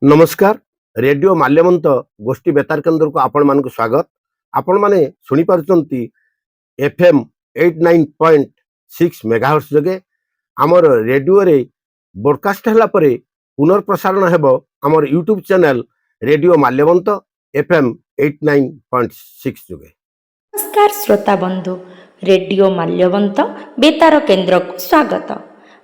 नमस्कार। रेडियो माल्यवंत गोष्ठी बेतार केन्द्र को आपण मान स्वागत। आपण माने सुनी पारुचंती एफएम 89.6 मेगाहर्ट्ज जगे आमर रेडियो रे ब्रॉडकास्ट हला परे पुनर्प्रसारण हेबो आमर YouTube channel radio Malyavant FM 89.6 जगे। नमस्कार श्रोता बंधु, रेडियो माल्यवंत बेतार केन्द्र को स्वागत।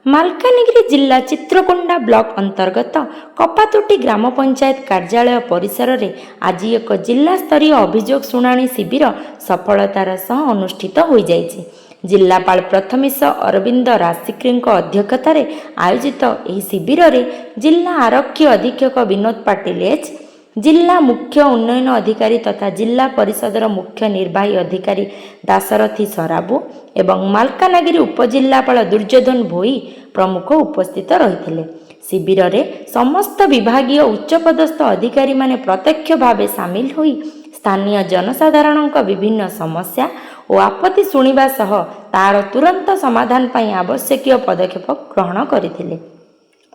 मालकानगिरी जिला चित्रकोंडा ब्लॉक अंतर्गत कपातोटी ग्राम पंचायत कार्यालय परिसर रे आज एक जिला स्तरीय अभियोग शुणाणी शिविर सफलतार सह अनुष्ठित हो जाइछि। जिलापाल प्रथमेश अरविंद राजसिक्री अध्यक्षतार आयोजित यह शिविर रे जिला आरक्षी अधीक्षक विनोद पाटिल एच, जिला मुख्य उन्नयन अधिकारी तथा जिला परिषदर मुख्य निर्वाही अधिकारी दाशरथी सराबू एवं मालकानगिरी उपजिल्लापाल दुर्योधन भोई प्रमुख उपस्थित रही। शिविर रे समस्त विभागीय उच्चपदस्थ अधिकारी माने प्रत्यक्ष भाव सामिल होई स्थानीय जनसाधारण विभिन्न समस्या और आपत्ति शुणिबा सह तार तुरंत समाधान पाई आवश्यक पदक्षेप ग्रहण करथिले।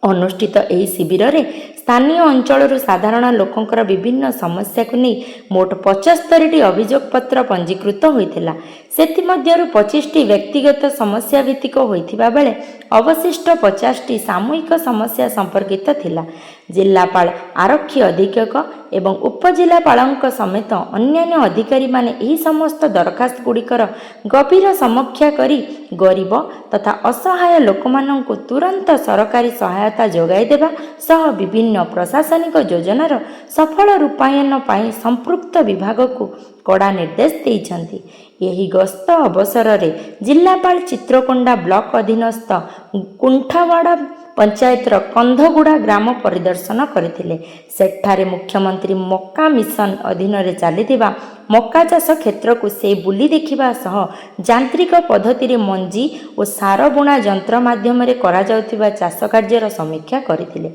अनुष्ठित यह शिविर रे स्थानीय अंचल साधारण लोकंकर विभिन्न समस्या को नहीं मोट 75 अभियोग पत्र पंजीकृत होइथिला। सेति मध्यरु 25 व्यक्तिगत समस्या भित्तिक होइथिबा बेले अवशिष्ट 50 सामूहिक समस्या संपर्कित थिला। जिलापाल, आरक्षी अधीक्षक एवं उपजिलापालक समेत अन्यान्य अधिकारी माने यही समस्त दरखास्त गुड़िकर गभीर समीक्षा करी गरीब तथा असहाय लोकमानंकु तुरंत सरकारी सहायता जोगाई देबा सह विभिन्न प्रशासनिक योजनार सफल रूपायन पाई संपृक्त विभाग को कड़ा निर्देश देइछन्ति। यही गस्त अवसर रे जिलापाल चित्रकोंडा ब्लॉक अधीनस्थ कुंठावाड़ा पंचायतर कंधगुड़ा ग्राम परिदर्शन करथिले। सेठारे मुख्यमंत्री मक्का मिशन अधीन रे चलीथिबा मक्का चाष क्षेत्र को से बुली देखिबा सह यांत्रिक पद्धति रे मंजी और सार बुणा यंत्र माध्यम रे करा जाउथिबा चाष कार्यर समीक्षा करथिले।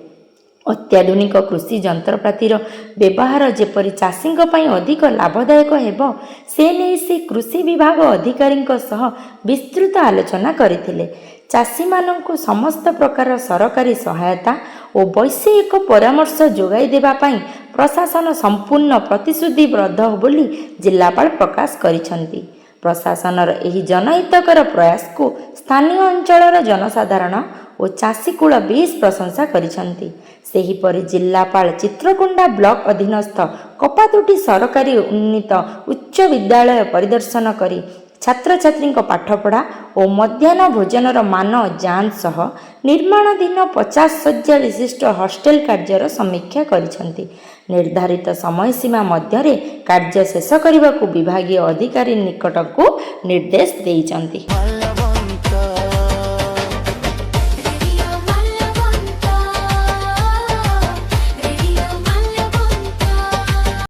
अत्याधुनिक कृषि यंत्रपातिर व्यवहार जेपरी चाषी अधिक लाभदायक हेबो से नहीं से कृषि विभाग अधिकारी सह विस्तृत आलोचना करथिले। चाषी मानंकु समस्त प्रकार सरकारी सहायता और वैषयिक परामर्श जोगाई देबा पाई प्रशासन संपूर्ण प्रतिश्रुतिबद्ध बोली जिलापाल प्रकाश करिसंती। प्रशासनर एही जनहितकर प्रयास को स्थानीय अंचलर जनसाधारण और चाषीकूल बेस प्रशंसा करिसंती। सेहीपरि जिलापाल चित्रकोंडा ब्लॉक अधीनस्थ कपातोटी सरकारी उन्नीत उच्च विद्यालय परिदर्शन करी छात्र छात्री पाठपढ़ा और मध्याह्न भोजनर मान जांच सह निर्माणाधीन 50 शय्या विशिष्ट हॉस्टेल कार्यर समीक्षा करिसंती। निर्धारित समय सीमा मध्य कार्य शेष करने को विभागीय अधिकारी निकट को निर्देश देइचंती।